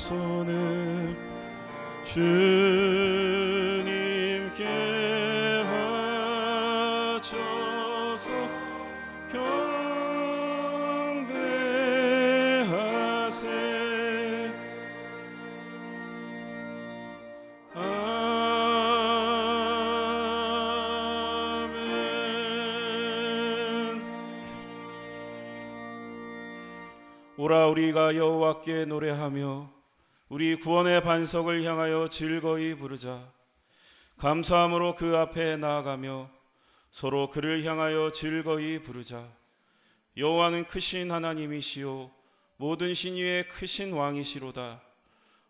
손을 주님께 바쳐서 경배하세. 아멘. 오라 우리가 여호와께 노래하며 우리 구원의 반석을 향하여 즐거이 부르자. 감사함으로 그 앞에 나아가며 서로 그를 향하여 즐거이 부르자. 여호와는 크신 하나님이시요 모든 신 위에 크신 왕이시로다.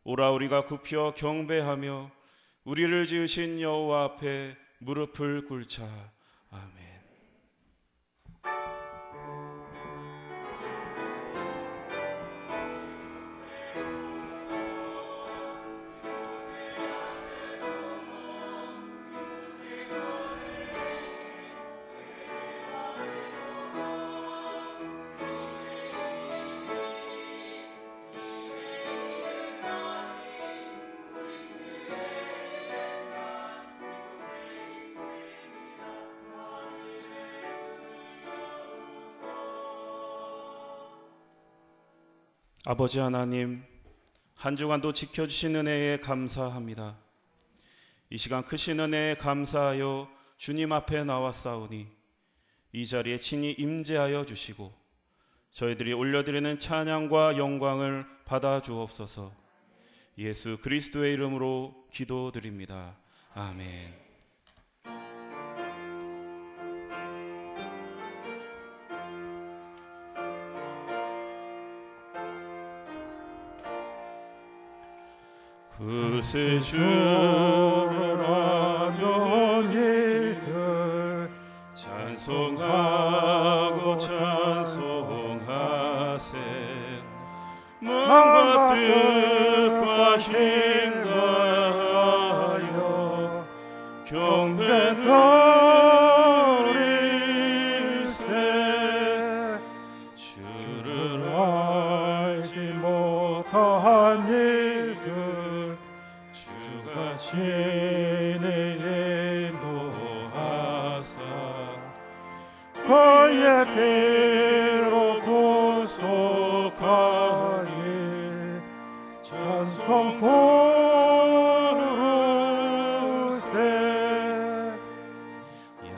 오라 우리가 굽혀 경배하며 우리를 지으신 여호와 앞에 무릎을 꿇자. 아멘. 아버지 하나님, 한 주간도 지켜주신 은혜에 감사합니다. 이 시간 크신 은혜에 감사하여 주님 앞에 나왔사오니 이 자리에 친히 임재하여 주시고 저희들이 올려드리는 찬양과 영광을 받아 주옵소서. 예수 그리스도의 이름으로 기도드립니다. 아멘. 그새 주를 하는 이들 찬송하고 찬송하세. 마음과 뜻과 힘 다하여 경배 드리세. 주를 알지 못한 일들 주가 친히 인도하사 그의 피로 구속하리. 찬송 부르세.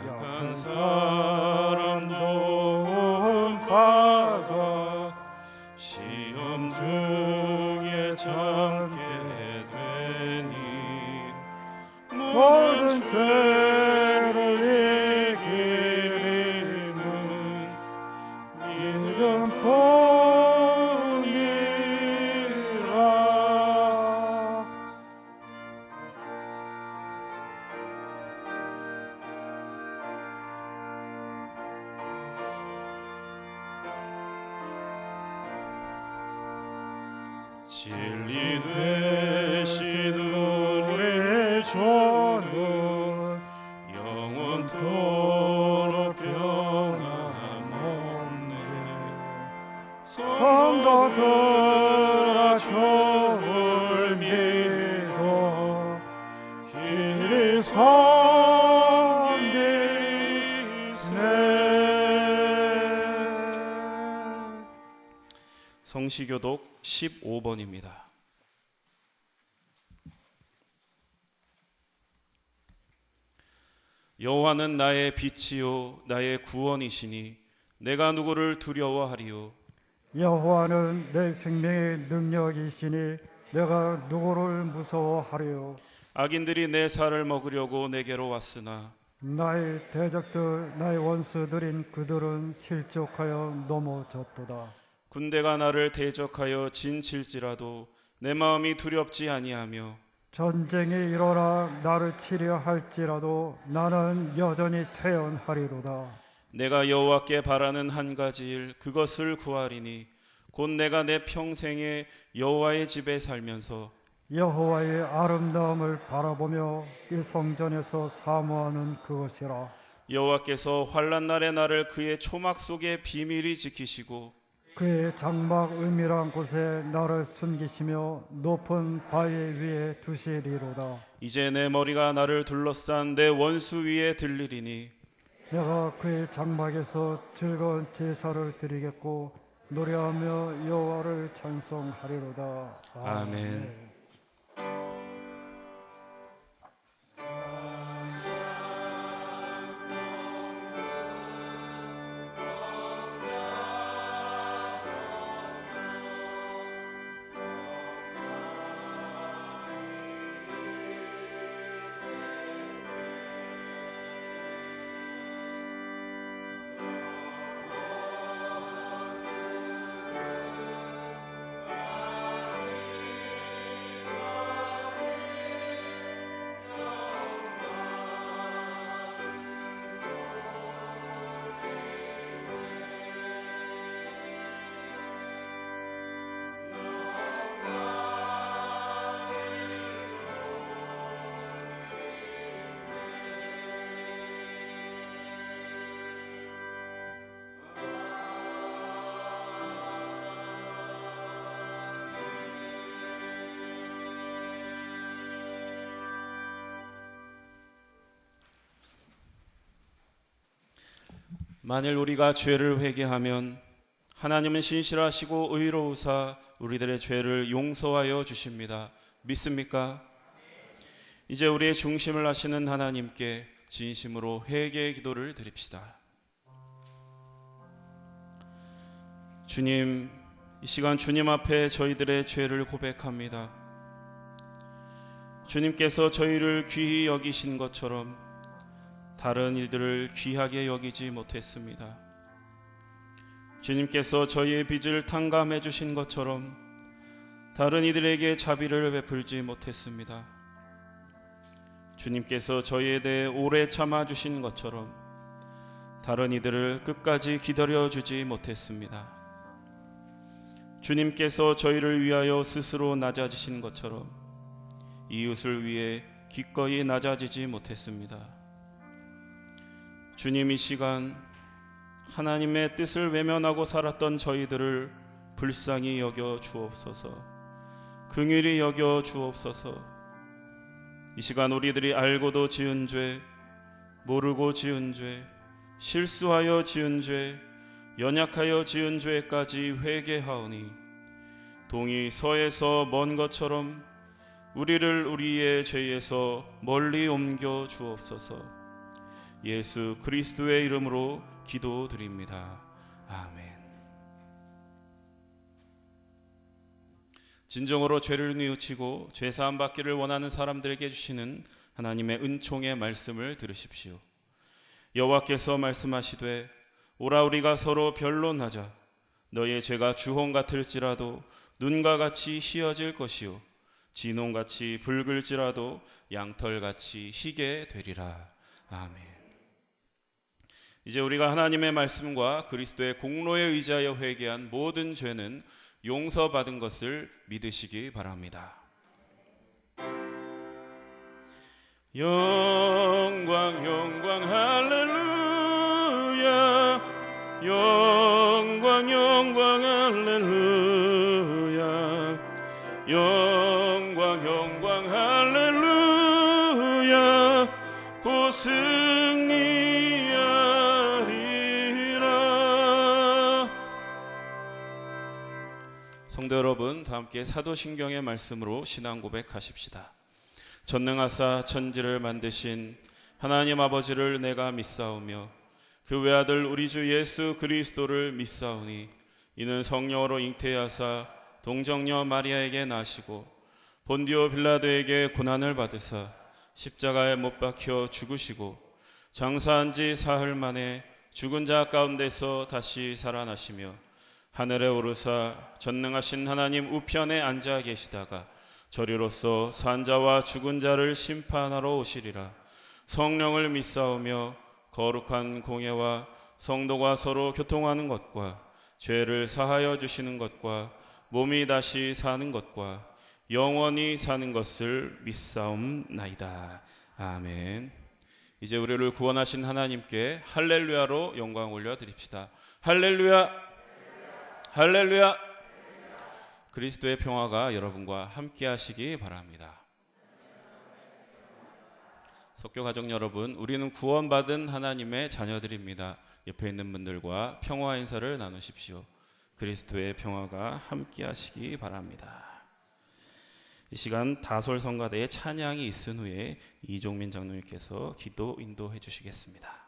약한 사람 도움 받아 시험 중에 참게 되니 모든 죄를 이기는 믿음뿐이라. 진리 되신 우리 주는 영원토록 변함 없네. 성도들아 주를 믿어 길이 섬기세. 성시교독 15번입니다. 여호와는 나의 빛이요 나의 구원이시니 내가 누구를 두려워하리요. 여호와는 내 생명의 능력이시니 내가 누구를 무서워하리요. 악인들이 내 살을 먹으려고 내게로 왔으나 나의 대적들 나의 원수들인 그들은 실족하여 넘어졌도다. 군대가 나를 대적하여 진칠지라도 내 마음이 두렵지 아니하며 전쟁이 일어나 나를 치려 할지라도 나는 여전히 태연하리로다. 내가 여호와께 바라는 한 가지 일 그것을 구하리니 곧 내가 내 평생에 여호와의 집에 살면서 여호와의 아름다움을 바라보며 이 성전에서 사모하는 그것이라. 여호와께서 환난 날에 나를 그의 초막 속에 비밀히 지키시고 그의 장막 은밀한 곳에 나를 숨기시며 높은 바위 위에 두시리로다. 이제 내 머리가 나를 둘러싼 내 원수 위에 들리리니 내가 그의 장막에서 즐거운 제사를 드리겠고 노래하며 여호와를 찬송하리로다. 아멘. 만일 우리가 죄를 회개하면 하나님은 신실하시고 의로우사 우리들의 죄를 용서하여 주십니다. 믿습니까? 이제 우리의 중심을 하시는 하나님께 진심으로 회개의 기도를 드립시다. 주님, 이 시간 주님 앞에 저희들의 죄를 고백합니다. 주님께서 저희를 귀히 여기신 것처럼 다른 이들을 귀하게 여기지 못했습니다. 주님께서 저희의 빚을 탕감해 주신 것처럼 다른 이들에게 자비를 베풀지 못했습니다. 주님께서 저희에 대해 오래 참아 주신 것처럼 다른 이들을 끝까지 기다려 주지 못했습니다. 주님께서 저희를 위하여 스스로 낮아지신 것처럼 이웃을 위해 기꺼이 낮아지지 못했습니다. 주님, 이 시간 하나님의 뜻을 외면하고 살았던 저희들을 불쌍히 여겨 주옵소서. 긍휼히 여겨 주옵소서. 이 시간 우리들이 알고도 지은 죄, 모르고 지은 죄, 실수하여 지은 죄, 연약하여 지은 죄까지 회개하오니 동이 서에서 먼 것처럼 우리를 우리의 죄에서 멀리 옮겨 주옵소서. 예수 그리스도의 이름으로 기도드립니다. 아멘. 진정으로 죄를 뉘우치고 죄사함 받기를 원하는 사람들에게 주시는 하나님의 은총의 말씀을 들으십시오. 여호와께서 말씀하시되 오라 우리가 서로 변론하자. 너의 죄가 주홍 같을지라도 눈과 같이 희어질 것이요 진홍같이 붉을지라도 양털같이 희게 되리라. 아멘. 이제 우리가 하나님의 말씀과 그리스도의 공로에 의지하여 회개한 모든 죄는 용서받은 것을 믿으시기 바랍니다. 영광 영광 할렐루야. 영광 영광 할렐루야. 영광 영광 할렐루야. 곧 성도 여러분, 다 함께 사도신경의 말씀으로 신앙 고백하십시다. 전능하사 천지를 만드신 하나님 아버지를 내가 믿사오며 그 외아들 우리 주 예수 그리스도를 믿사오니 이는 성령으로 잉태하사 동정녀 마리아에게 나시고 본디오 빌라도에게 고난을 받으사 십자가에 못 박혀 죽으시고 장사한 지 사흘 만에 죽은 자 가운데서 다시 살아나시며 하늘에 오르사 전능하신 하나님 우편에 앉아 계시다가 저리로서 산자와 죽은 자를 심판하러 오시리라. 성령을 믿사오며 거룩한 공예와 성도가 서로 교통하는 것과 죄를 사하여 주시는 것과 몸이 다시 사는 것과 영원히 사는 것을 믿사옵나이다. 아멘. 이제 우리를 구원하신 하나님께 할렐루야로 영광 올려드립시다. 할렐루야, 할렐루야. 그리스도의 평화가 여러분과 함께 하시기 바랍니다. 석교 가족 여러분, 우리는 구원받은 하나님의 자녀들입니다. 옆에 있는 분들과 평화 인사를 나누십시오. 그리스도의 평화가 함께 하시기 바랍니다. 이 시간 다솔성가대의 찬양이 있은 후에 이종민 장로님께서 기도 인도해 주시겠습니다.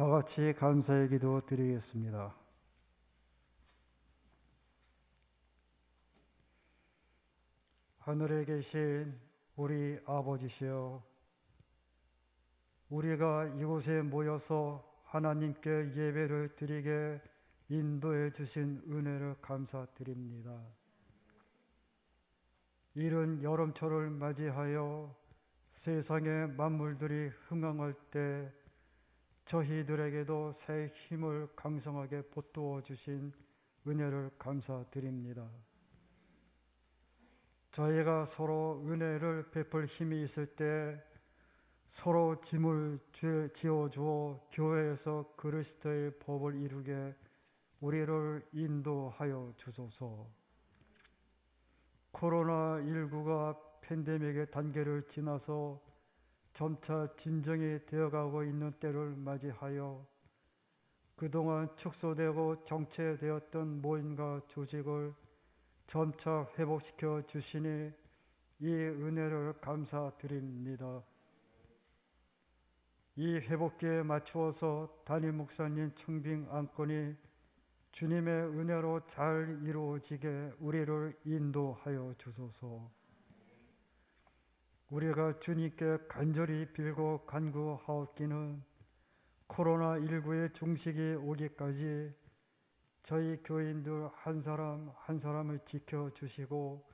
다 같이 감사의 기도 드리겠습니다. 하늘에 계신 우리 아버지시여, 우리가 이곳에 모여서 하나님께 예배를 드리게 인도해 주신 은혜를 감사드립니다. 이른 여름철을 맞이하여 세상의 만물들이 흥황할 때 저희들에게도 새 힘을 강성하게 보태어 주신 은혜를 감사드립니다. 저희가 서로 은혜를 베풀 힘이 있을 때 서로 짐을 지어주어 교회에서 그리스도의 법을 이루게 우리를 인도하여 주소서. 코로나19가 팬데믹의 단계를 지나서 점차 진정이 되어가고 있는 때를 맞이하여 그동안 축소되고 정체되었던 모임과 조직을 점차 회복시켜 주시니 이 은혜를 감사드립니다. 이 회복기에 맞추어서 담임 목사님 청빙 안건이 주님의 은혜로 잘 이루어지게 우리를 인도하여 주소서. 우리가 주님께 간절히 빌고 간구하옵기는 코로나19의 종식이 오기까지 저희 교인들 한 사람 한 사람을 지켜주시고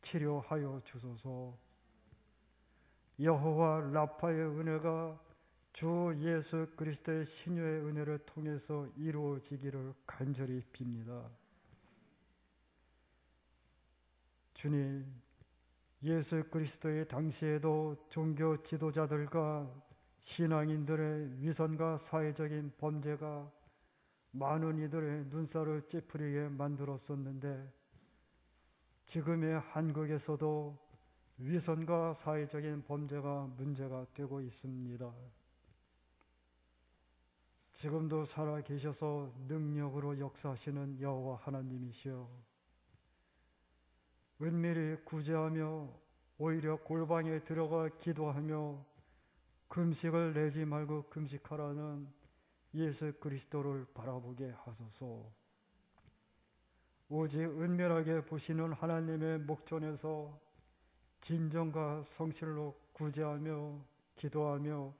치료하여 주소서. 여호와 라파의 은혜가 주 예수 그리스도의 신유의 은혜를 통해서 이루어지기를 간절히 빕니다. 주님, 예수 그리스도의 당시에도 종교 지도자들과 신앙인들의 위선과 사회적인 범죄가 많은 이들의 눈살을 찌푸리게 만들었었는데 지금의 한국에서도 위선과 사회적인 범죄가 문제가 되고 있습니다. 지금도 살아계셔서 능력으로 역사하시는 여호와 하나님이시여, 은밀히 구제하며 오히려 골방에 들어가 기도하며 금식을 내지 말고 금식하라는 예수 그리스도를 바라보게 하소서. 오직 은밀하게 보시는 하나님의 목전에서 진정과 성실로 구제하며 기도하며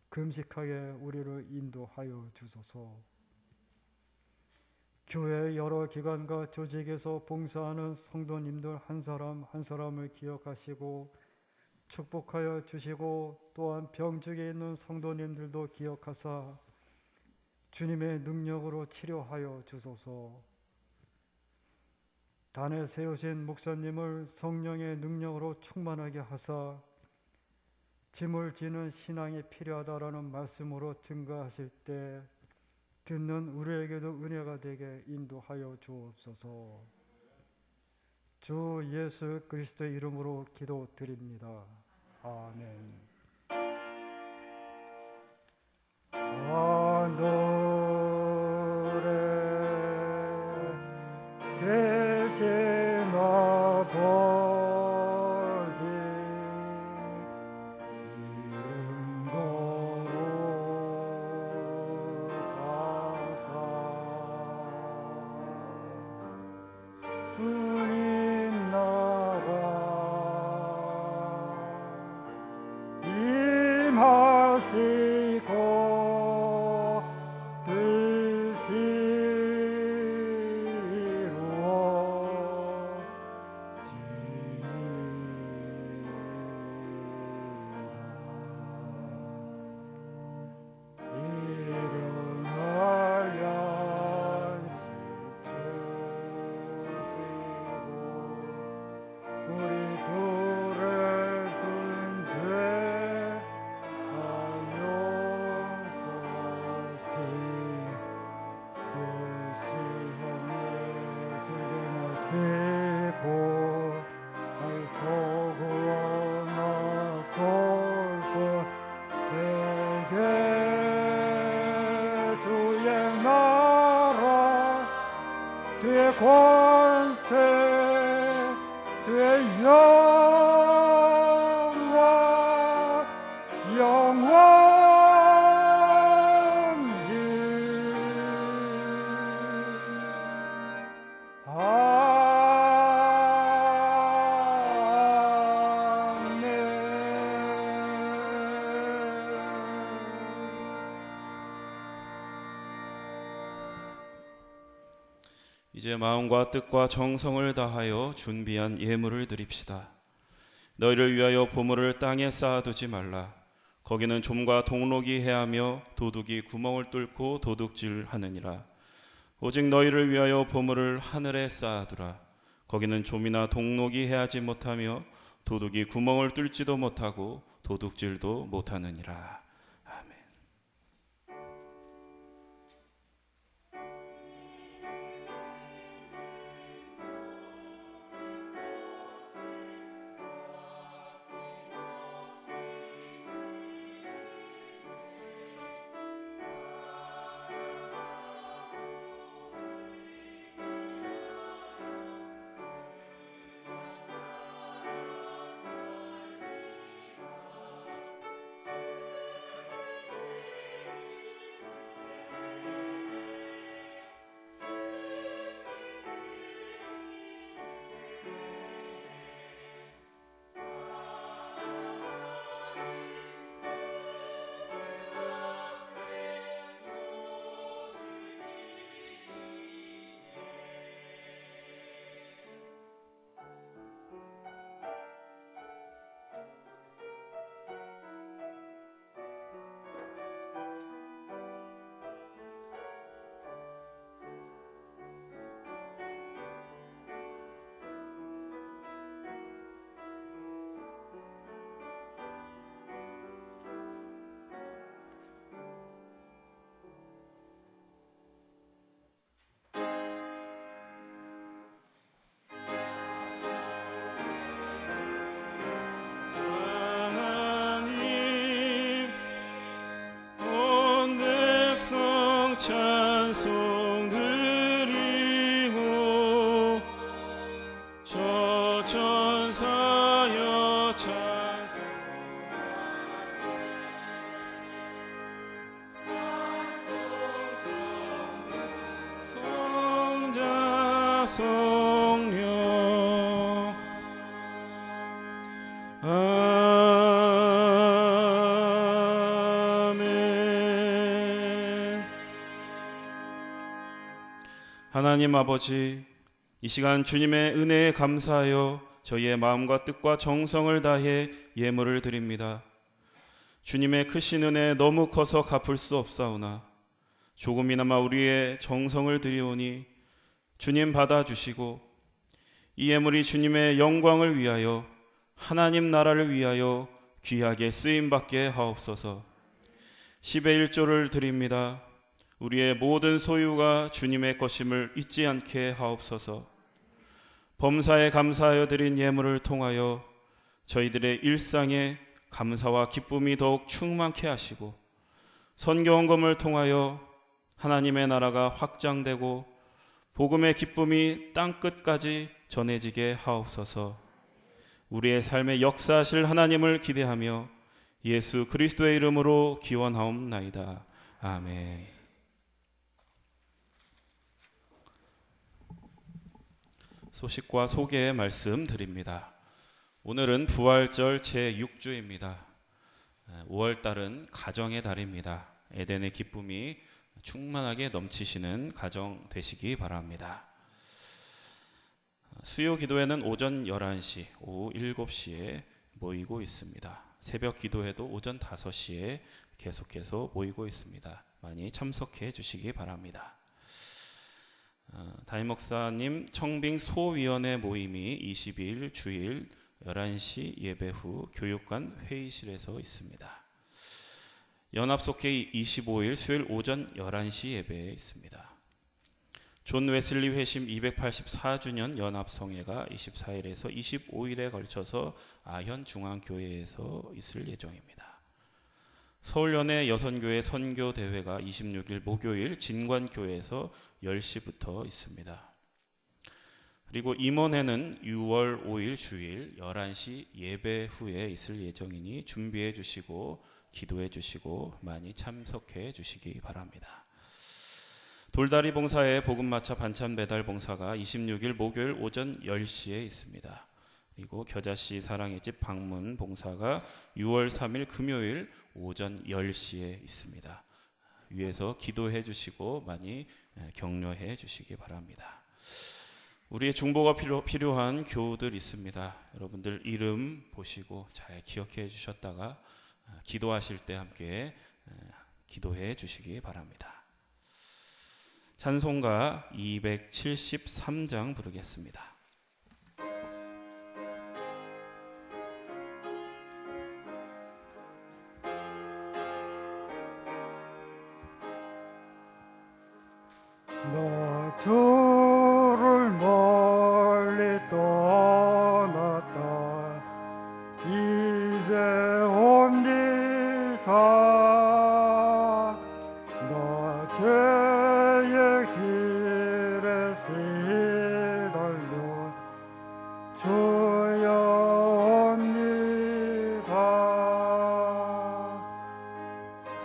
금식하게 우리를 인도하여 주소서. 교회 여러 기관과 조직에서 봉사하는 성도님들 한 사람 한 사람을 기억하시고 축복하여 주시고, 또한 병중에 있는 성도님들도 기억하사 주님의 능력으로 치료하여 주소서. 단에 세우신 목사님을 성령의 능력으로 충만하게 하사 짐을 지는 신앙이 필요하다라는 말씀으로 증거하실 때 듣는 우리에게도 은혜가 되게 인도하여 주옵소서. 주 예수 그리스도의 이름으로 기도드립니다. 아멘. 하늘에 계신 아버지, 이름 거룩하사 은인 나가 임하시고 뜻이 주의 권세, 주의 영광, 영원히 이제 마음과 뜻과 정성을 다하여 준비한 예물을 드립시다. 너희를 위하여 보물을 땅에 쌓아두지 말라. 거기는 좀과 동록이 해하며 도둑이 구멍을 뚫고 도둑질하느니라. 오직 너희를 위하여 보물을 하늘에 쌓아두라. 거기는 좀이나 동록이 해하지 못하며 도둑이 구멍을 뚫지도 못하고 도둑질도 못하느니라. 아멘. 찬송 드리고 저 천사여 찬송 성자 성령 아멘. 하나님 아버지, 이 시간 주님의 은혜에 감사하여 저희의 마음과 뜻과 정성을 다해 예물을 드립니다. 주님의 크신 은혜 너무 커서 갚을 수 없사오나 조금이나마 우리의 정성을 드리오니 주님 받아주시고 이 예물이 주님의 영광을 위하여 하나님 나라를 위하여 귀하게 쓰임받게 하옵소서. 10의 1조를 드립니다. 우리의 모든 소유가 주님의 것임을 잊지 않게 하옵소서. 범사에 감사하여 드린 예물을 통하여 저희들의 일상에 감사와 기쁨이 더욱 충만케 하시고 선교헌금을 통하여 하나님의 나라가 확장되고 복음의 기쁨이 땅끝까지 전해지게 하옵소서. 우리의 삶에 역사하실 하나님을 기대하며 예수 그리스도의 이름으로 기원하옵나이다. 아멘. 소식과 소개의 말씀 드립니다. 오늘은 부활절 제6주입니다. 5월달은 가정의 달입니다. 에덴의 기쁨이 충만하게 넘치시는 가정 되시기 바랍니다. 수요 기도회는 오전 11시, 오후 7시에 모이고 있습니다. 새벽 기도회도 오전 5시에 계속해서 모이고 있습니다. 많이 참석해 주시기 바랍니다. 담임 목사님 청빙 소위원회 모임이 22일 주일 11시 예배 후 교육관 회의실에서 있습니다. 연합속회 25일 수요일 오전 11시 예배에 있습니다. 존 웨슬리 회심 284주년 연합성회가 24일에서 25일에 걸쳐서 아현 중앙교회에서 있을 예정입니다. 서울연회 여선교회 선교대회가 26일 목요일 진관교회에서 10시부터 있습니다. 그리고 임원회는 6월 5일 주일 11시 예배 후에 있을 예정이니 준비해 주시고 기도해 주시고 많이 참석해 주시기 바랍니다. 돌다리 봉사의 복음마차 반찬 배달 봉사가 26일 목요일 오전 10시에 있습니다. 그리고 겨자씨 사랑의 집 방문 봉사가 6월 3일 금요일 오전 10시에 있습니다. 위에서 기도해 주시고 많이 격려해 주시기 바랍니다. 우리의 중보가 필요한 교우들 있습니다. 여러분들 이름 보시고 잘 기억해 주셨다가 기도하실 때 함께 기도해 주시기 바랍니다. 찬송가 273장 부르겠습니다. 나 주를 멀리 떠났다 이제 옵니다. 나 죄의 길에 시달려 주여 옵니다.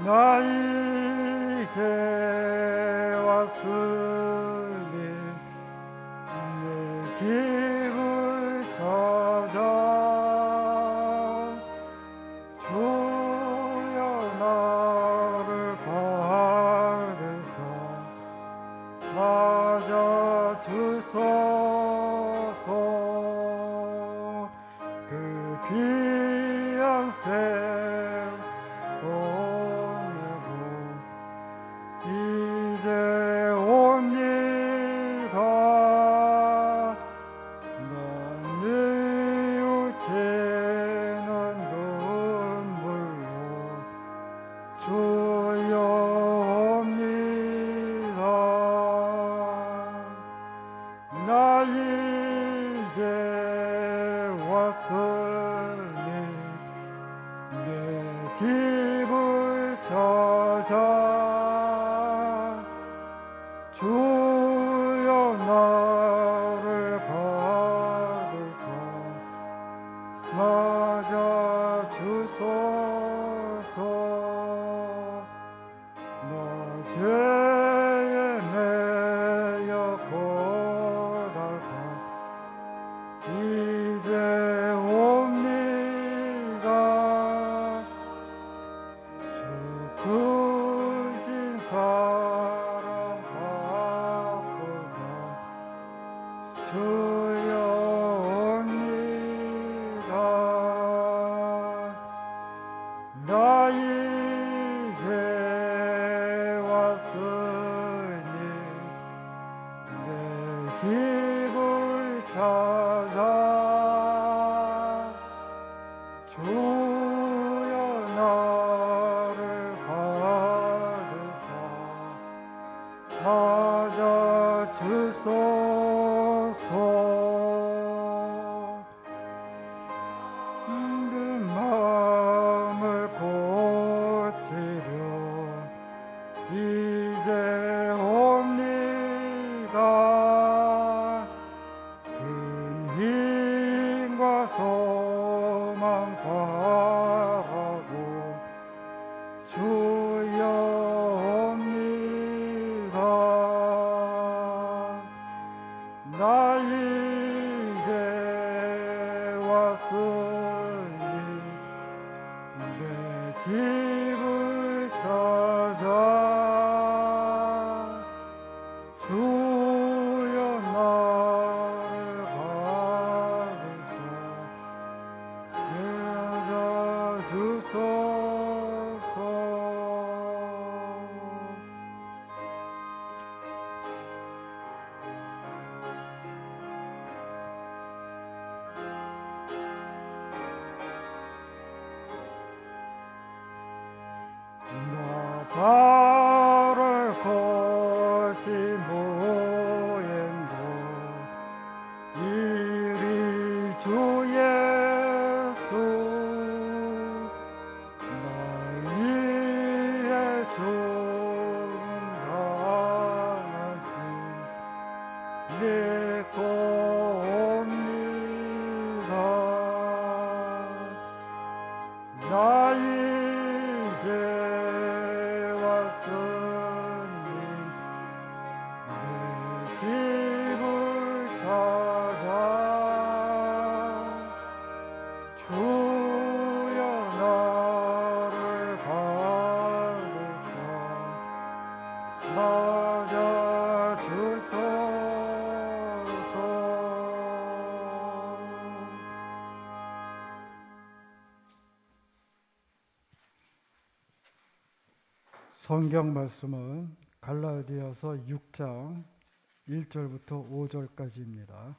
나 이제 왔으니 내 집을 찾아 주여 나를 받으사 맞아 주소서. 그 귀한 셈도 내고 이제 옵니다. 난 뉘우치는 눈물로 주여 옵니다. 나 이제 왔으니 내 집을 찾아 주여 나를 받으사 맞아 주소서. 나 죄에 매여 고달파 이제 옵니다. 주 크신 사랑 받고자 주여 옵니다. 나 이제 왔으니 내 집을 찾아 주여 나를 받으사 맞아 주소서. 그 마음을 고치려 이제 옵니다. 큰 힘과 소망 바라고 주여 옵니다. 나 이제 왔으니 내 집을 찾아 주여 나를 받으사 맞아 주소서. 나 바랄 것이 무엇인고 이리 주 예수 날 위해 중당하신 믿고 옵니다. 나 이제 왔으니 내 집을 찾아 성경 말씀은 갈라디아서 6장 1절부터 5절까지입니다.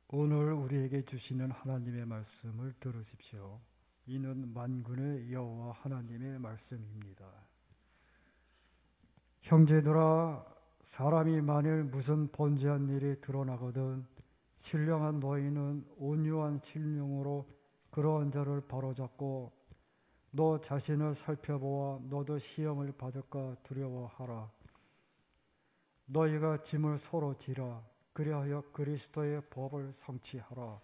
오늘 우리에게 주시는 하나님의 말씀을 들으십시오. 이는 만군의 여호와 하나님의 말씀입니다. 형제들아, 사람이 만일 무슨 번제한 일이 드러나거든 신령한 너희는 온유한 심령으로 그러한 자를 바로잡고 너 자신을 살펴보아 너도 시험을 받을까 두려워하라. 너희가 짐을 서로 지라. 그리하여 그리스도의 법을 성취하라.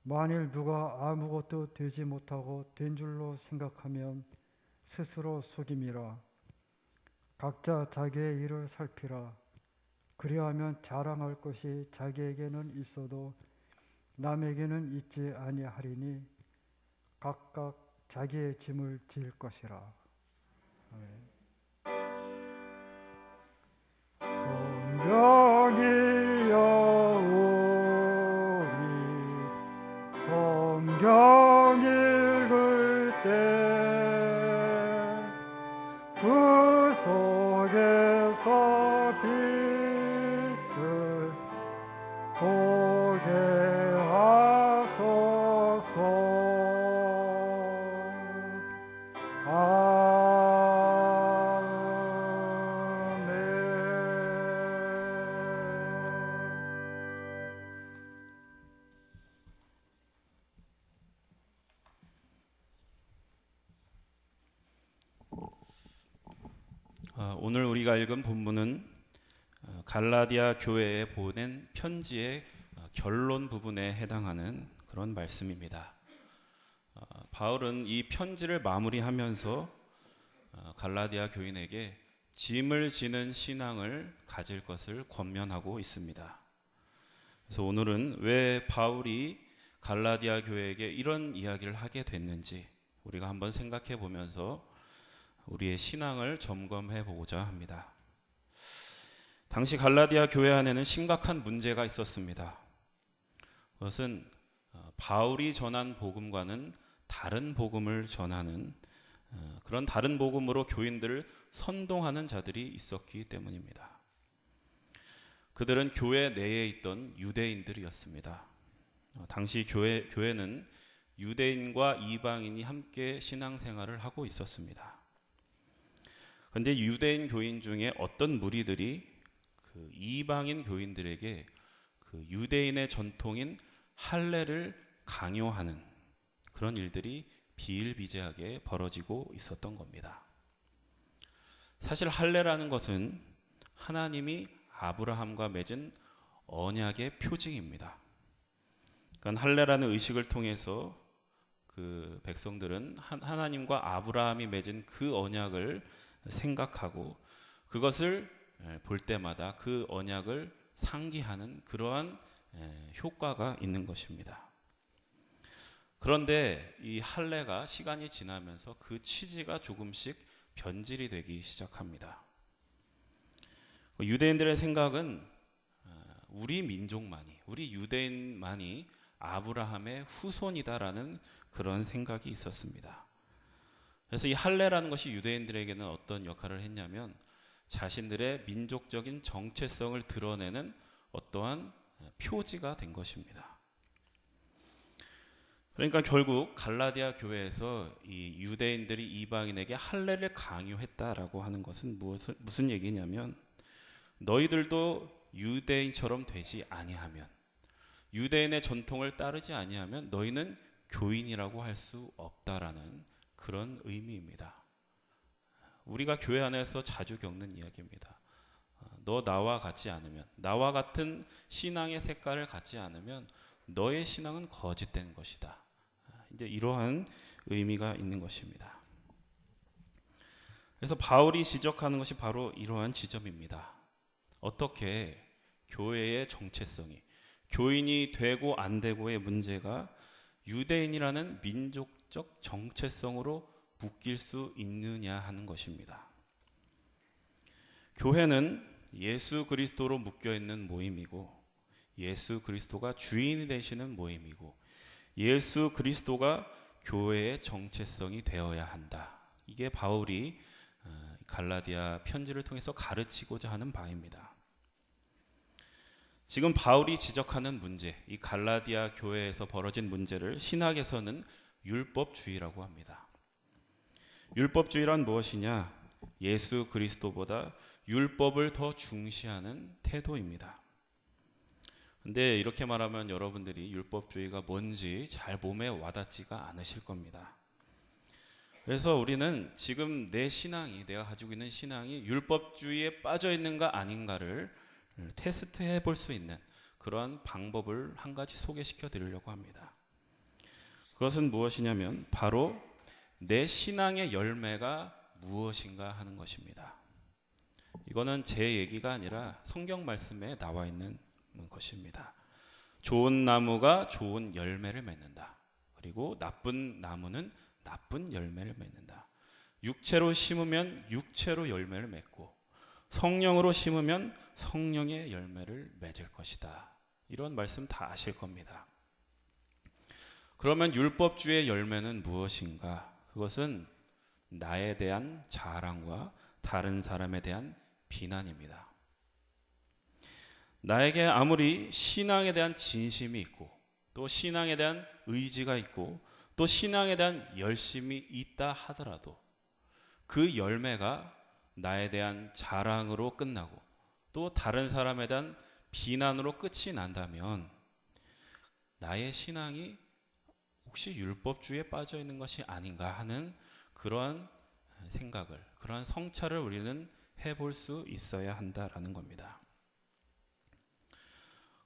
만일 누가 아무것도 되지 못하고 된 줄로 생각하면 스스로 속임이라. 각자 자기의 일을 살피라. 그리하면 자랑할 것이 자기에게는 있어도 남에게는 있지 아니하리니 각각 자기의 짐을 질 것이라. 아멘. 성경 읽을 때 그 속에서 빛을 보게 하소서. 오늘 우리가 읽은 본문은 갈라디아 교회에 보낸 편지의 결론 부분에 해당하는 그런 말씀입니다. 바울은 이 편지를 마무리하면서 갈라디아 교인에게 짐을 지는 신앙을 가질 것을 권면하고 있습니다. 그래서 오늘은 왜 바울이 갈라디아 교회에게 이런 이야기를 하게 됐는지 우리가 한번 생각해 보면서 우리의 신앙을 점검해 보고자 합니다. 당시 갈라디아 교회 안에는 심각한 문제가 있었습니다. 그것은 바울이 전한 복음과는 다른 복음을 전하는 그런 다른 복음으로 교인들을 선동하는 자들이 있었기 때문입니다. 그들은 교회 내에 있던 유대인들이었습니다. 당시 교회는 유대인과 이방인이 함께 신앙생활을 하고 있었습니다. 그런데 유대인 교인 중에 어떤 무리들이 그 이방인 교인들에게 그 유대인의 전통인 할례를 강요하는 그런 일들이 비일비재하게 벌어지고 있었던 겁니다. 사실 할례라는 것은 하나님이 아브라함과 맺은 언약의 표징입니다. 그러니까 할례라는 의식을 통해서 그 백성들은 하나님과 아브라함이 맺은 그 언약을 생각하고 그것을 볼 때마다 그 언약을 상기하는 그러한 효과가 있는 것입니다. 그런데 이 할례가 시간이 지나면서 그 취지가 조금씩 변질이 되기 시작합니다. 유대인들의 생각은 우리 민족만이, 우리 유대인만이 아브라함의 후손이다라는 그런 생각이 있었습니다. 그래서 이 할례라는 것이 유대인들에게는 어떤 역할을 했냐면 자신들의 민족적인 정체성을 드러내는 어떠한 표지가 된 것입니다. 그러니까 결국 갈라디아 교회에서 이 유대인들이 이방인에게 할례를 강요했다라고 하는 것은 무슨 얘기냐면 너희들도 유대인처럼 되지 아니하면 유대인의 전통을 따르지 아니하면 너희는 교인이라고 할 수 없다라는 그런 의미입니다. 우리가 교회 안에서 자주 겪는 이야기입니다. 너 나와 같지 않으면, 나와 같은 신앙의 색깔을 갖지 않으면 너의 신앙은 거짓된 것이다. 이제 이러한 의미가 있는 것입니다. 그래서 바울이 지적하는 것이 바로 이러한 지점입니다. 어떻게 교회의 정체성이, 교인이 되고 안 되고의 문제가 유대인이라는 민족적 정체성으로 묶일 수 있느냐 하는 것입니다. 교회는 예수 그리스도로 묶여 있는 모임이고, 예수 그리스도가 주인이 되시는 모임이고, 예수 그리스도가 교회의 정체성이 되어야 한다. 이게 바울이 갈라디아 편지를 통해서 가르치고자 하는 바입니다. 지금 바울이 지적하는 문제, 이 갈라디아 교회에서 벌어진 문제를 신학에서는 율법주의라고 합니다. 율법주의란 무엇이냐? 예수 그리스도보다 율법을 더 중시하는 태도입니다. 근데 이렇게 말하면 여러분들이 율법주의가 뭔지 잘 몸에 와닿지가 않으실 겁니다. 그래서 우리는 지금 내가 가지고 있는 신앙이 율법주의에 빠져 있는가 아닌가를 테스트해 볼 수 있는 그런 방법을 한 가지 소개시켜 드리려고 합니다. 그것은 무엇이냐면 바로 내 신앙의 열매가 무엇인가 하는 것입니다. 이거는 제 얘기가 아니라 성경 말씀에 나와 있는 것입니다. 좋은 나무가 좋은 열매를 맺는다. 그리고 나쁜 나무는 나쁜 열매를 맺는다. 육체로 심으면 육체로 열매를 맺고 성령으로 심으면 성령의 열매를 맺을 것이다. 이런 말씀 다 아실 겁니다. 그러면 율법주의 열매는 무엇인가? 그것은 나에 대한 자랑과 다른 사람에 대한 비난입니다. 나에게 아무리 신앙에 대한 진심이 있고 또 신앙에 대한 의지가 있고 또 신앙에 대한 열심이 있다 하더라도 그 열매가 나에 대한 자랑으로 끝나고 또 다른 사람에 대한 비난으로 끝이 난다면 나의 신앙이 혹시 율법주의에 빠져 있는 것이 아닌가 하는 그러한 생각을, 그러한 성찰을 우리는 해볼 수 있어야 한다라는 겁니다.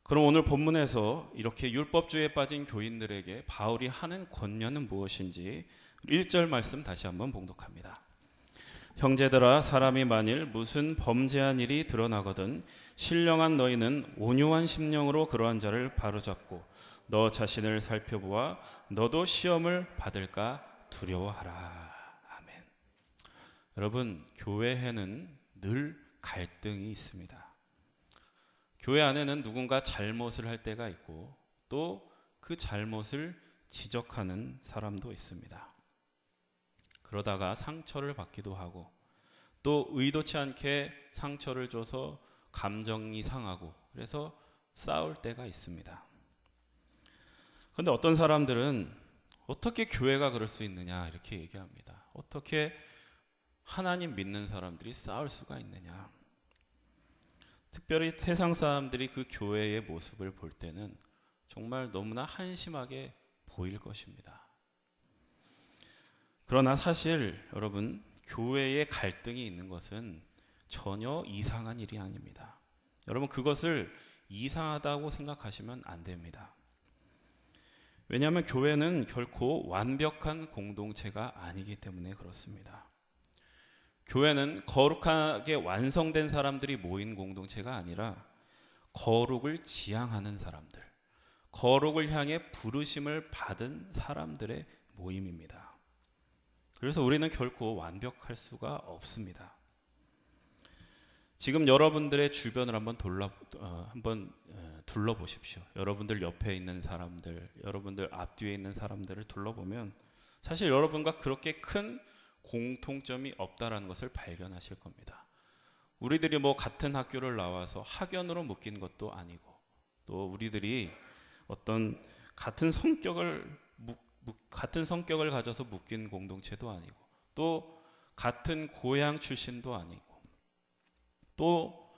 그럼 오늘 본문에서 이렇게 율법주의에 빠진 교인들에게 바울이 하는 권면은 무엇인지 1절 말씀 다시 한번 봉독합니다. 형제들아, 사람이 만일 무슨 범죄한 일이 드러나거든 신령한 너희는 온유한 심령으로 그러한 자를 바로잡고 너 자신을 살펴보아 너도 시험을 받을까 두려워하라. 아멘. 여러분, 교회에는 늘 갈등이 있습니다. 교회 안에는 누군가 잘못을 할 때가 있고 또 그 잘못을 지적하는 사람도 있습니다. 그러다가 상처를 받기도 하고 또 의도치 않게 상처를 줘서 감정이 상하고 그래서 싸울 때가 있습니다. 그런데 어떤 사람들은 어떻게 교회가 그럴 수 있느냐 이렇게 얘기합니다. 어떻게 하나님 믿는 사람들이 싸울 수가 있느냐. 특별히 세상 사람들이 그 교회의 모습을 볼 때는 정말 너무나 한심하게 보일 것입니다. 그러나 사실 여러분, 교회에 갈등이 있는 것은 전혀 이상한 일이 아닙니다. 여러분, 그것을 이상하다고 생각하시면 안 됩니다. 왜냐하면 교회는 결코 완벽한 공동체가 아니기 때문에 그렇습니다. 교회는 거룩하게 완성된 사람들이 모인 공동체가 아니라 거룩을 지향하는 사람들, 거룩을 향해 부르심을 받은 사람들의 모임입니다. 그래서 우리는 결코 완벽할 수가 없습니다. 지금 여러분들의 주변을 한번 둘러보십시오. 여러분들 옆에 있는 사람들, 여러분들 앞뒤에 있는 사람들을 둘러보면 사실 여러분과 그렇게 큰 공통점이 없다라는 것을 발견하실 겁니다. 우리들이 같은 학교를 나와서 학연으로 묶인 것도 아니고 또 우리들이 어떤 같은 성격을 가져서 묶인 공동체도 아니고 또 같은 고향 출신도 아니고 또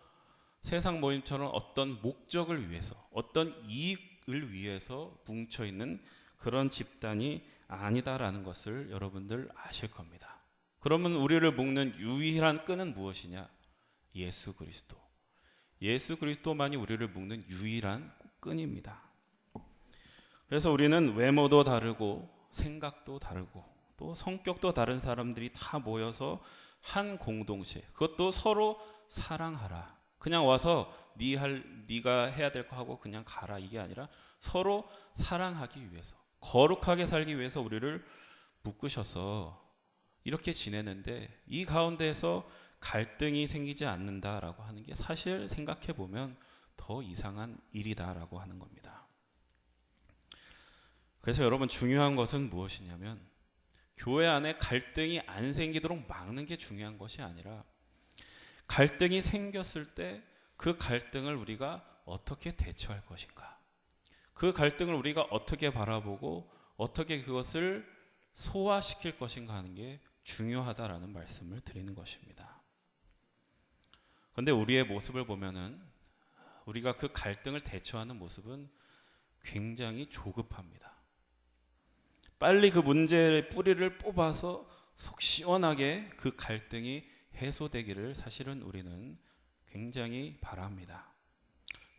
세상 모임처럼 어떤 목적을 위해서 어떤 이익을 위해서 뭉쳐있는 그런 집단이 아니다라는 것을 여러분들 아실 겁니다. 그러면 우리를 묶는 유일한 끈은 무엇이냐? 예수 그리스도. 예수 그리스도만이 우리를 묶는 유일한 끈입니다. 그래서 우리는 외모도 다르고 생각도 다르고 또 성격도 다른 사람들이 다 모여서 한 공동체, 그것도 서로 사랑하라. 그냥 와서 네가 해야 될 거 하고 그냥 가라, 이게 아니라 서로 사랑하기 위해서, 거룩하게 살기 위해서 우리를 묶으셔서 이렇게 지내는데 이 가운데에서 갈등이 생기지 않는다라고 하는 게 사실 생각해 보면 더 이상한 일이다라고 하는 겁니다. 그래서 여러분 중요한 것은 무엇이냐면 교회 안에 갈등이 안 생기도록 막는 게 중요한 것이 아니라 갈등이 생겼을 때 그 갈등을 우리가 어떻게 대처할 것인가, 그 갈등을 우리가 어떻게 바라보고 어떻게 그것을 소화시킬 것인가 하는 게 중요하다라는 말씀을 드리는 것입니다. 그런데 우리의 모습을 보면은 우리가 그 갈등을 대처하는 모습은 굉장히 조급합니다. 빨리 그 문제의 뿌리를 뽑아서 속 시원하게 그 갈등이 해소되기를 사실은 우리는 굉장히 바랍니다.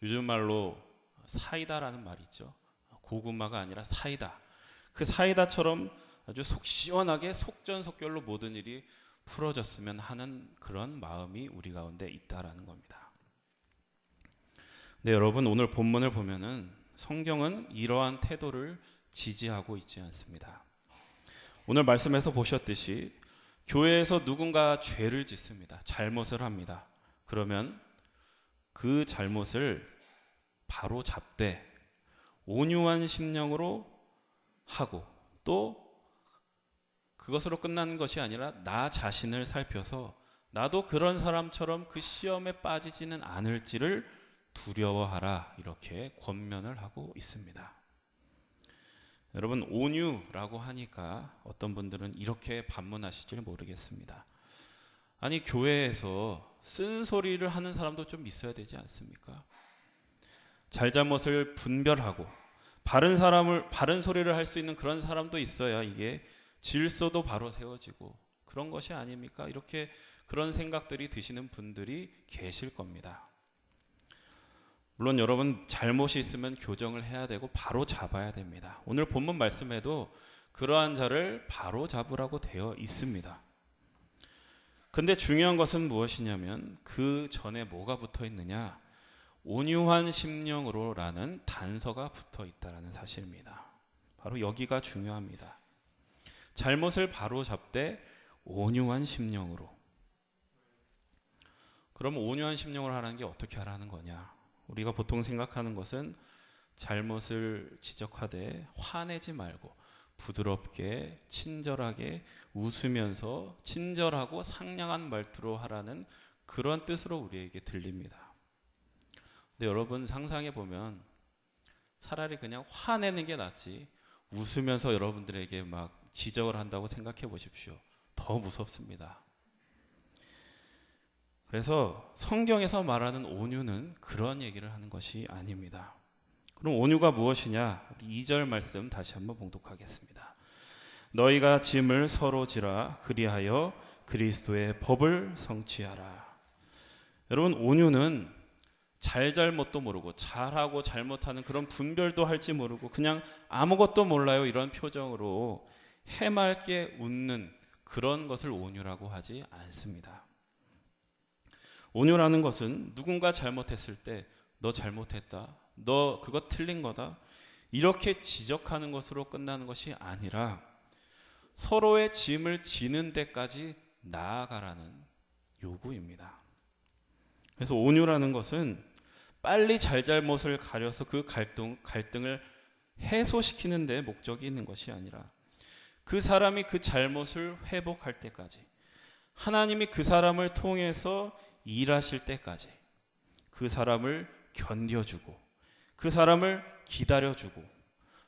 요즘 말로 사이다라는 말이 있죠. 고구마가 아니라 사이다. 그 사이다처럼 아주 속 시원하게 속전속결로 모든 일이 풀어졌으면 하는 그런 마음이 우리 가운데 있다라는 겁니다. 네, 여러분 오늘 본문을 보면은 성경은 이러한 태도를 지지하고 있지 않습니다. 오늘 말씀에서 보셨듯이 교회에서 누군가 죄를 짓습니다. 잘못을 합니다. 그러면 그 잘못을 바로 잡되 온유한 심령으로 하고 또 그것으로 끝나는 것이 아니라 나 자신을 살펴서 나도 그런 사람처럼 그 시험에 빠지지는 않을지를 두려워하라 이렇게 권면을 하고 있습니다. 여러분 온유라고 하니까 어떤 분들은 이렇게 반문하실지 모르겠습니다. 아니 교회에서 쓴소리를 하는 사람도 좀 있어야 되지 않습니까? 잘잘못을 분별하고 바른 소리를 할 수 있는 그런 사람도 있어야 이게 질서도 바로 세워지고 그런 것이 아닙니까? 이렇게 그런 생각들이 드시는 분들이 계실 겁니다. 물론 여러분 잘못이 있으면 교정을 해야 되고 바로 잡아야 됩니다. 오늘 본문 말씀에도 그러한 자를 바로 잡으라고 되어 있습니다. 근데 중요한 것은 무엇이냐면 그 전에 뭐가 붙어 있느냐? 온유한 심령으로라는 단서가 붙어 있다라는 사실입니다. 바로 여기가 중요합니다. 잘못을 바로 잡되 온유한 심령으로. 그럼 온유한 심령으로 하라는 게 어떻게 하라는 거냐? 우리가 보통 생각하는 것은 잘못을 지적하되 화내지 말고 부드럽게 친절하게 웃으면서 친절하고 상냥한 말투로 하라는 그런 뜻으로 우리에게 들립니다. 근데 여러분 상상해 보면 차라리 그냥 화내는 게 낫지 웃으면서 여러분들에게 막 지적을 한다고 생각해 보십시오. 더 무섭습니다. 그래서 성경에서 말하는 온유는 그런 얘기를 하는 것이 아닙니다. 그럼 온유가 무엇이냐? 2절 말씀 다시 한번 봉독하겠습니다. 너희가 짐을 서로 지라 그리하여 그리스도의 법을 성취하라. 여러분 온유는 잘잘못도 모르고 잘하고 잘못하는 그런 분별도 할지 모르고 그냥 아무것도 몰라요 이런 표정으로 해맑게 웃는 그런 것을 온유라고 하지 않습니다. 온유라는 것은 누군가 잘못했을 때 너 잘못했다, 너 그거 틀린 거다 이렇게 지적하는 것으로 끝나는 것이 아니라 서로의 짐을 지는 데까지 나아가라는 요구입니다. 그래서 온유라는 것은 빨리 잘잘못을 가려서 그 갈등을 해소시키는 데 목적이 있는 것이 아니라 그 사람이 그 잘못을 회복할 때까지 하나님이 그 사람을 통해서 일하실 때까지 그 사람을 견뎌주고 그 사람을 기다려주고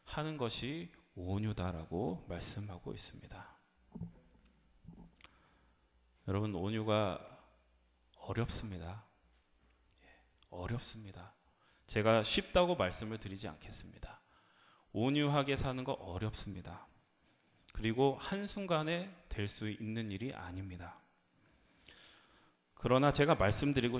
하는 것이 온유다라고 말씀하고 있습니다. 여러분 온유가 어렵습니다. 어렵습니다. 제가 쉽다고 말씀을 드리지 않겠습니다. 온유하게 사는 거 어렵습니다. 그리고 한순간에 될 수 있는 일이 아닙니다. 그러나 제가 말씀드리고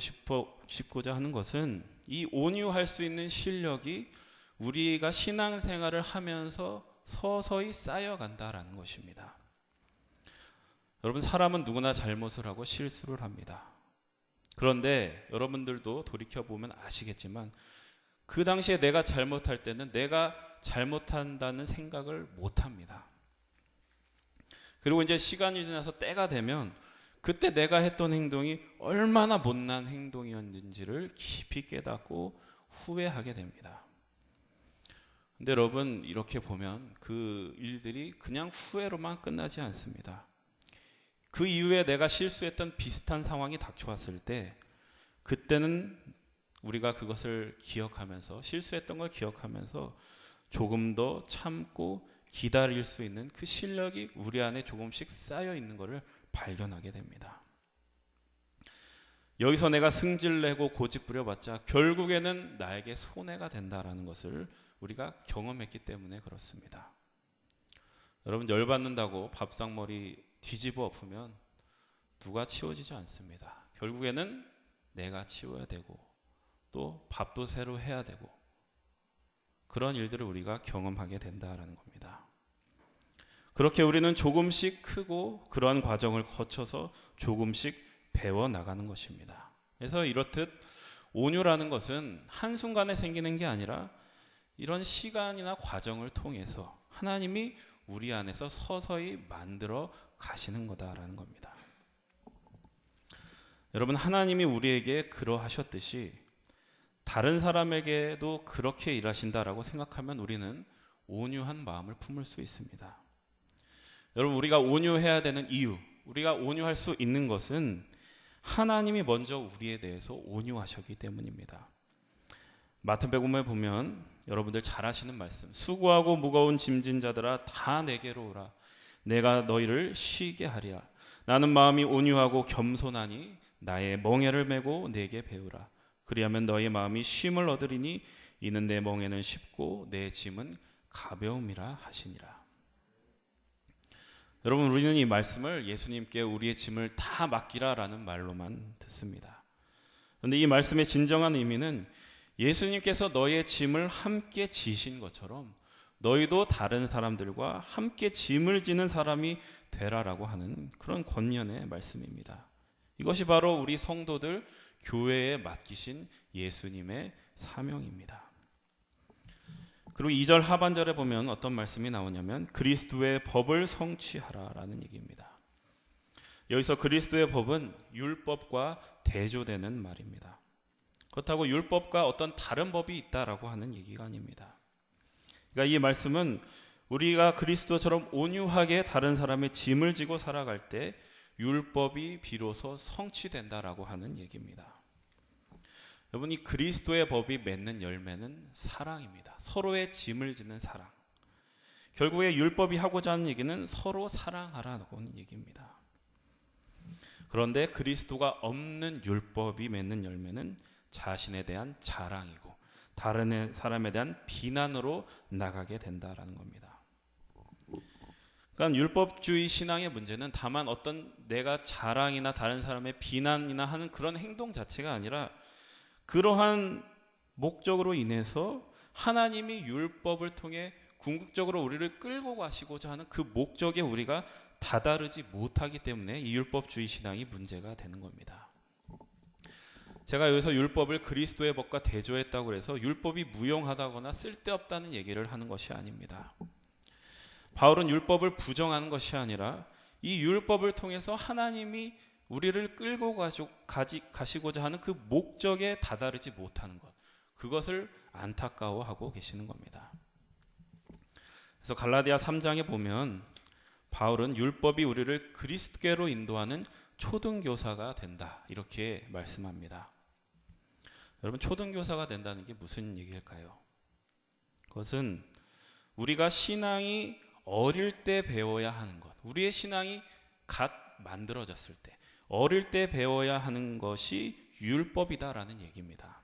싶고자 하는 것은 이 온유할 수 있는 실력이 우리가 신앙생활을 하면서 서서히 쌓여간다라는 것입니다. 여러분 사람은 누구나 잘못을 하고 실수를 합니다. 그런데 여러분들도 돌이켜보면 아시겠지만 그 당시에 내가 잘못할 때는 내가 잘못한다는 생각을 못합니다. 그리고 이제 시간이 지나서 때가 되면 그때 내가 했던 행동이 얼마나 못난 행동이었는지를 깊이 깨닫고 후회하게 됩니다. 근데 여러분, 이렇게 보면 그 일들이 그냥 후회로만 끝나지 않습니다. 그 이후에 내가 실수했던 비슷한 상황이 닥쳐왔을 때 그때는 우리가 그것을 기억하면서, 실수했던 걸 기억하면서 조금 더 참고 기다릴 수 있는 그 실력이 우리 안에 조금씩 쌓여 있는 것을 발견하게 됩니다. 여기서 내가 승질내고 고집 부려봤자 결국에는 나에게 손해가 된다라는 것을 우리가 경험했기 때문에 그렇습니다. 여러분, 열받는다고 밥상머리 뒤집어 엎으면 누가 치워지지 않습니다. 결국에는 내가 치워야 되고 또 밥도 새로 해야 되고 그런 일들을 우리가 경험하게 된다라는 겁니다. 그렇게 우리는 조금씩 크고 그러한 과정을 거쳐서 조금씩 배워나가는 것입니다. 그래서 이렇듯 온유라는 것은 한순간에 생기는 게 아니라 이런 시간이나 과정을 통해서 하나님이 우리 안에서 서서히 만들어 가시는 거다라는 겁니다. 여러분, 하나님이 우리에게 그러하셨듯이 다른 사람에게도 그렇게 일하신다라고 생각하면 우리는 온유한 마음을 품을 수 있습니다. 여러분, 우리가 온유해야 되는 이유, 우리가 온유할 수 있는 것은 하나님이 먼저 우리에 대해서 온유하셨기 때문입니다. 마태복음에 보면 여러분들 잘 아시는 말씀, 수고하고 무거운 짐진 자들아 다 내게로 오라. 내가 너희를 쉬게 하리라. 나는 마음이 온유하고 겸손하니 나의 멍에를 메고 내게 배우라. 그리하면 너희 마음이 쉼을 얻으리니 이는 내 멍에는 쉽고 내 짐은 가벼움이라 하시니라. 여러분, 우리는 이 말씀을 예수님께 우리의 짐을 다 맡기라라는 말로만 듣습니다. 그런데 이 말씀의 진정한 의미는 예수님께서 너의 짐을 함께 지신 것처럼 너희도 다른 사람들과 함께 짐을 지는 사람이 되라라고 하는 그런 권면의 말씀입니다. 이것이 바로 우리 성도들 교회에 맡기신 예수님의 사명입니다. 그리고 2절 하반절에 보면 어떤 말씀이 나오냐면 그리스도의 법을 성취하라라는 얘기입니다. 여기서 그리스도의 법은 율법과 대조되는 말입니다. 그렇다고 율법과 어떤 다른 법이 있다라고 하는 얘기가 아닙니다. 그러니까 이 말씀은 우리가 그리스도처럼 온유하게 다른 사람의 짐을 지고 살아갈 때 율법이 비로소 성취된다라고 하는 얘기입니다. 여러분, 이 그리스도의 법이 맺는 열매는 사랑입니다. 서로의 짐을 지는 사랑. 결국에 율법이 하고자 하는 얘기는 서로 사랑하라고 하는 얘기입니다. 그런데 그리스도가 없는 율법이 맺는 열매는 자신에 대한 자랑이고 다른 사람에 대한 비난으로 나가게 된다라는 겁니다. 그러니까 율법주의 신앙의 문제는 다만 어떤 내가 자랑이나 다른 사람의 비난이나 하는 그런 행동 자체가 아니라 그러한 목적으로 인해서 하나님이 율법을 통해 궁극적으로 우리를 끌고 가시고자 하는 그 목적에 우리가 다다르지 못하기 때문에 이 율법주의 신앙이 문제가 되는 겁니다. 제가 여기서 율법을 그리스도의 법과 대조했다고 해서 율법이 무용하다거나 쓸데없다는 얘기를 하는 것이 아닙니다. 바울은 율법을 부정하는 것이 아니라 이 율법을 통해서 하나님이 우리를 끌고 가시고자 하는 그 목적에 다다르지 못하는 것, 그것을 안타까워하고 계시는 겁니다. 그래서 갈라디아 3장에 보면 바울은 율법이 우리를 그리스도께로 인도하는 초등교사가 된다 이렇게 말씀합니다. 여러분, 초등교사가 된다는 게 무슨 얘기일까요? 그것은 우리가 신앙이 어릴 때 배워야 하는 것, 우리의 신앙이 갓 만들어졌을 때 어릴 때 배워야 하는 것이 율법이다라는 얘기입니다.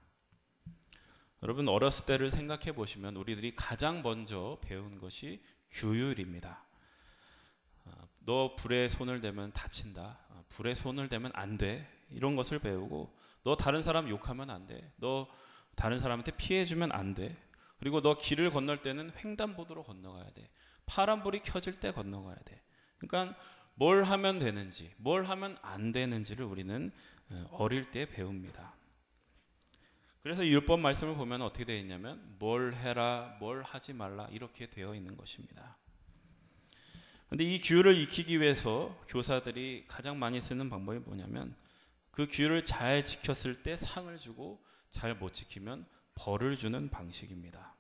여러분, 어렸을 때를 생각해 보시면 우리들이 가장 먼저 배운 것이 규율입니다. 너 불에 손을 대면 다친다. 불에 손을 대면 안 돼. 이런 것을 배우고 너 다른 사람 욕하면 안 돼. 너 다른 사람한테 피해 주면 안 돼. 그리고 너 길을 건널 때는 횡단보도로 건너가야 돼. 파란불이 켜질 때 건너가야 돼. 그러니까 뭘 하면 되는지, 뭘 하면 안 되는지를 우리는 어릴 때 배웁니다. 그래서 이 율법 말씀을 보면 어떻게 되어 있냐면 뭘 해라, 뭘 하지 말라 이렇게 되어 있는 것입니다. 근데 이 규율을 익히기 위해서 교사들이 가장 많이 쓰는 방법이 뭐냐면 그 규율을 잘 지켰을 때 상을 주고 잘 못 지키면 벌을 주는 방식입니다.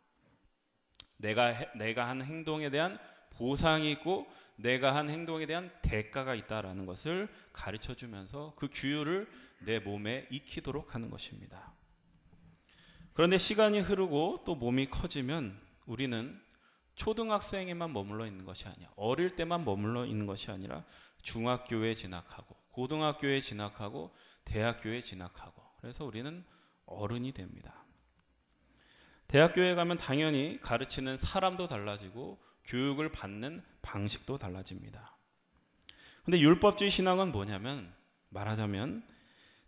내가 한 행동에 대한 보상이 있고 내가 한 행동에 대한 대가가 있다라는 것을 가르쳐 주면서 그 규율을 내 몸에 익히도록 하는 것입니다. 그런데 시간이 흐르고 또 몸이 커지면 우리는 초등학생에만 머물러 있는 것이 아니야. 어릴 때만 머물러 있는 것이 아니라 중학교에 진학하고 고등학교에 진학하고 대학교에 진학하고 그래서 우리는 어른이 됩니다. 대학교에 가면 당연히 가르치는 사람도 달라지고 교육을 받는 방식도 달라집니다. 근데 율법주의 신앙은 뭐냐면 말하자면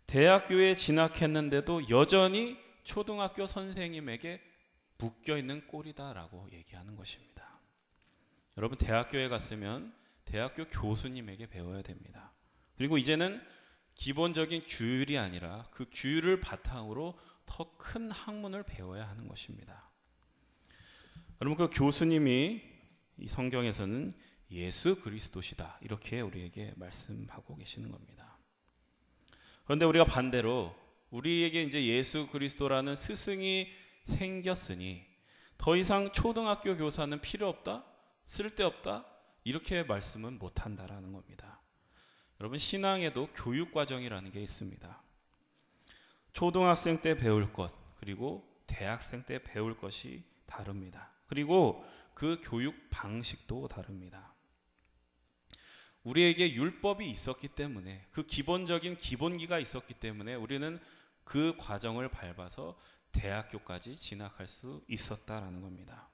대학교에 진학했는데도 여전히 초등학교 선생님에게 묶여있는 꼴이다라고 얘기하는 것입니다. 여러분 대학교에 갔으면 대학교 교수님에게 배워야 됩니다. 그리고 이제는 기본적인 규율이 아니라 그 규율을 바탕으로 더 큰 학문을 배워야 하는 것입니다. 여러분 그 교수님이 이 성경에서는 예수 그리스도시다 이렇게 우리에게 말씀하고 계시는 겁니다. 그런데 우리가 반대로 우리에게 이제 예수 그리스도라는 스승이 생겼으니 더 이상 초등학교 교사는 필요 없다, 쓸데없다 이렇게 말씀은 못한다라는 겁니다. 여러분 신앙에도 교육 과정이라는 게 있습니다. 초등학생 때 배울 것 그리고 대학생 때 배울 것이 다릅니다. 그리고 그 교육 방식도 다릅니다. 우리에게 율법이 있었기 때문에 그 기본적인 기본기가 있었기 때문에 우리는 그 과정을 밟아서 대학교까지 진학할 수 있었다라는 겁니다.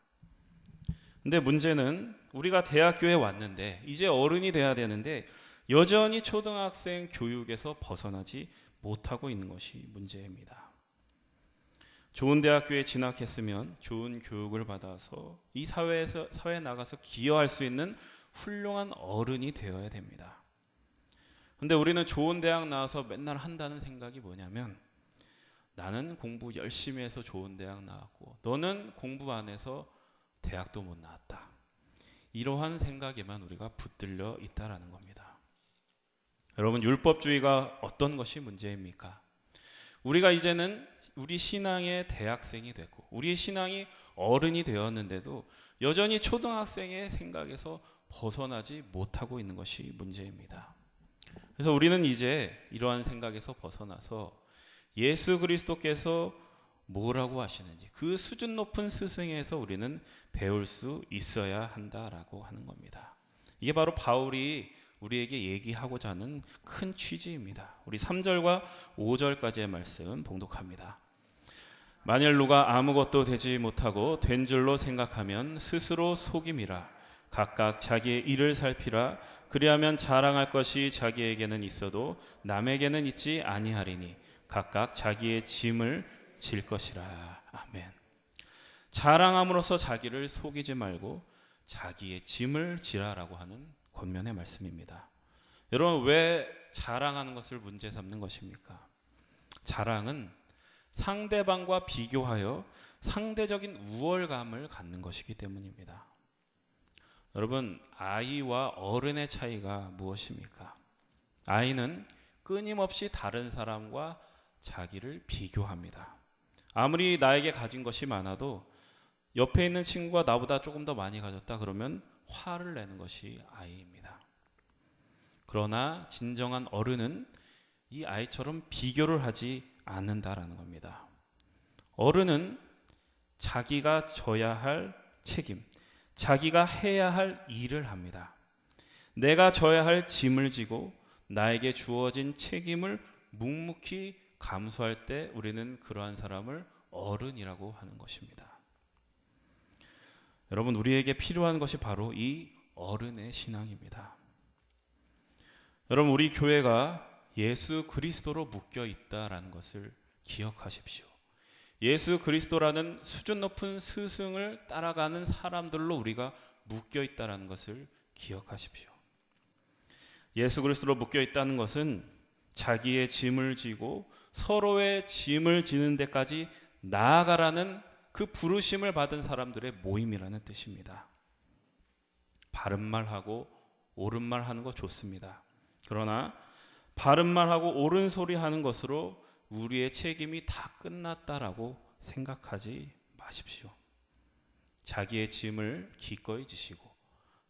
근데 문제는 우리가 대학교에 왔는데 이제 어른이 돼야 되는데 여전히 초등학생 교육에서 벗어나지 못하고 있는 것이 문제입니다. 좋은 대학교에 진학했으면 좋은 교육을 받아서 이 사회에 나가서 기여할 수 있는 훌륭한 어른이 되어야 됩니다. 근데 우리는 좋은 대학 나와서 맨날 한다는 생각이 뭐냐면 나는 공부 열심히 해서 좋은 대학 나왔고 너는 공부 안 해서 대학도 못 나왔다. 이러한 생각에만 우리가 붙들려 있다라는 겁니다. 여러분 율법주의가 어떤 것이 문제입니까? 우리가 이제는 우리 신앙의 대학생이 됐고 우리 신앙이 어른이 되었는데도 여전히 초등학생의 생각에서 벗어나지 못하고 있는 것이 문제입니다. 그래서 우리는 이제 이러한 생각에서 벗어나서 예수 그리스도께서 뭐라고 하시는지 그 수준 높은 스승에서 우리는 배울 수 있어야 한다라고 하는 겁니다. 이게 바로 바울이 우리에게 얘기하고자 하는 큰 취지입니다. 우리 3절과 5절까지의 말씀 봉독합니다. 만일 누가 아무것도 되지 못하고 된 줄로 생각하면 스스로 속임이라. 각각 자기의 일을 살피라. 그리하면 자랑할 것이 자기에게는 있어도 남에게는 있지 아니하리니 각각 자기의 짐을 질 것이라. 아멘. 자랑함으로써 자기를 속이지 말고 자기의 짐을 지라라고 하는 권면의 말씀입니다. 여러분 왜 자랑하는 것을 문제 삼는 것입니까? 자랑은 상대방과 비교하여 상대적인 우월감을 갖는 것이기 때문입니다. 여러분 아이와 어른의 차이가 무엇입니까? 아이는 끊임없이 다른 사람과 자기를 비교합니다. 아무리 나에게 가진 것이 많아도 옆에 있는 친구가 나보다 조금 더 많이 가졌다 그러면 화를 내는 것이 아이입니다. 그러나 진정한 어른은 이 아이처럼 비교를 하지 않는다라는 겁니다. 어른은 자기가 져야 할 책임, 자기가 해야 할 일을 합니다. 내가 져야 할 짐을 지고 나에게 주어진 책임을 묵묵히 감수할 때 우리는 그러한 사람을 어른이라고 하는 것입니다. 여러분 우리에게 필요한 것이 바로 이 어른의 신앙입니다. 여러분 우리 교회가 예수 그리스도로 묶여 있다라는 것을 기억하십시오. 예수 그리스도라는 수준 높은 스승을 따라가는 사람들로 우리가 묶여 있다라는 것을 기억하십시오. 예수 그리스도로 묶여 있다는 것은 자기의 짐을 지고 서로의 짐을 지는 데까지 나아가라는 그 부르심을 받은 사람들의 모임이라는 뜻입니다. 바른 말하고 옳은 말 하는 거 좋습니다. 그러나 바른 말하고 옳은 소리 하는 것으로 우리의 책임이 다 끝났다라고 생각하지 마십시오. 자기의 짐을 기꺼이 지시고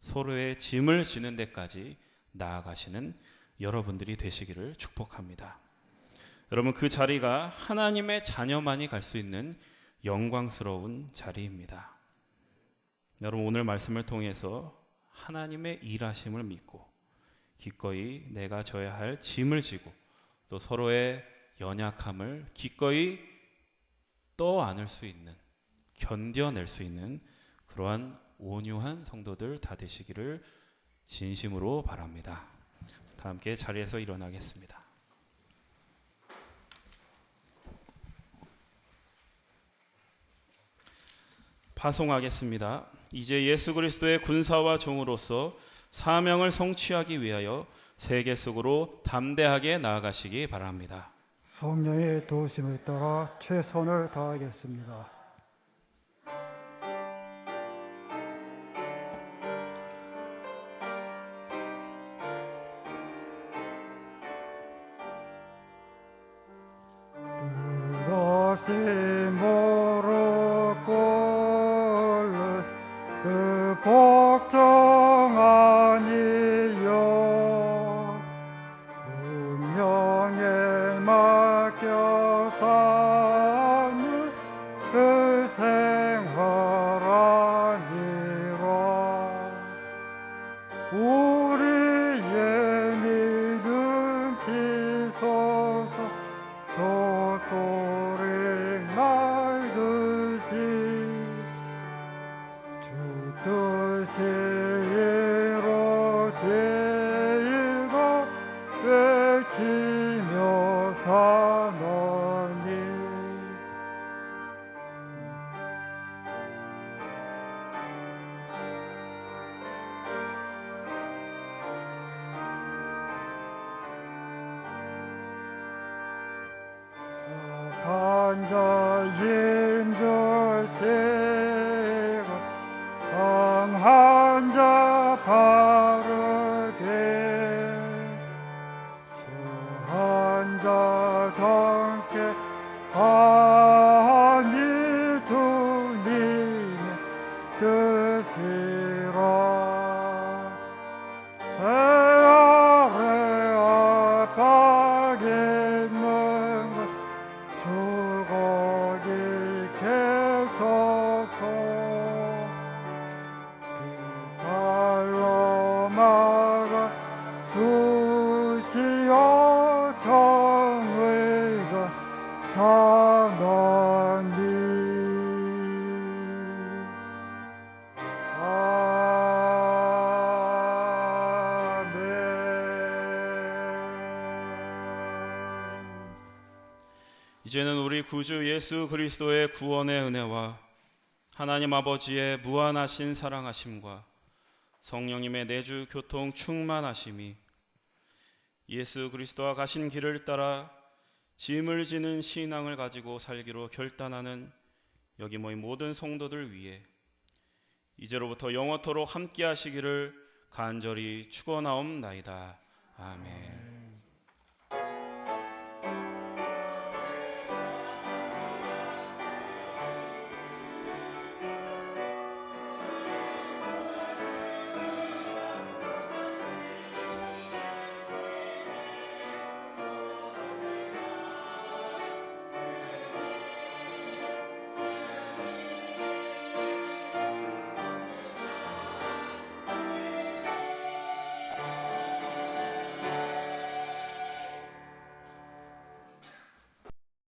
서로의 짐을 지는 데까지 나아가시는 여러분들이 되시기를 축복합니다. 여러분, 그 자리가 하나님의 자녀만이 갈 수 있는 영광스러운 자리입니다. 여러분, 오늘 말씀을 통해서 하나님의 일하심을 믿고 기꺼이 내가 져야 할 짐을 지고 또 서로의 연약함을 기꺼이 떠안을 수 있는, 견뎌낼 수 있는 그러한 온유한 성도들 다 되시기를 진심으로 바랍니다. 다 함께 자리에서 일어나겠습니다. 파송하겠습니다. 이제 예수 그리스도의 군사와 종으로서 사명을 성취하기 위하여 세계 속으로 담대하게 나아가시기 바랍니다. 성령의 도우심을 따라 최선을 다하겠습니다. 끝없이 무릎 꿇는 그 복종한 이여 운명에 맡겨 사는 그 생활 아니라 우리의 믿음 지소서 또 소리 날듯이 주 뜻이 이루어지이다 외치며 사노니 간자 인자세가 강한 자 바르게 주한 자 정케 하니 주님의 뜻이라 배 아래 압박에 있는 것 주거기 계소서 그 발로 막아 주시어 정의가 사나니 이제는 우리 구주 예수 그리스도의 구원의 은혜와 하나님 아버지의 무한하신 사랑하심과 성령님의 내주 교통 충만하심이 예수 그리스도와 가신 길을 따라 짐을 지는 신앙을 가지고 살기로 결단하는 여기 모인 모든 성도들 위해 이제로부터 영원토록 함께 하시기를 간절히 축원하옵나이다. 아멘.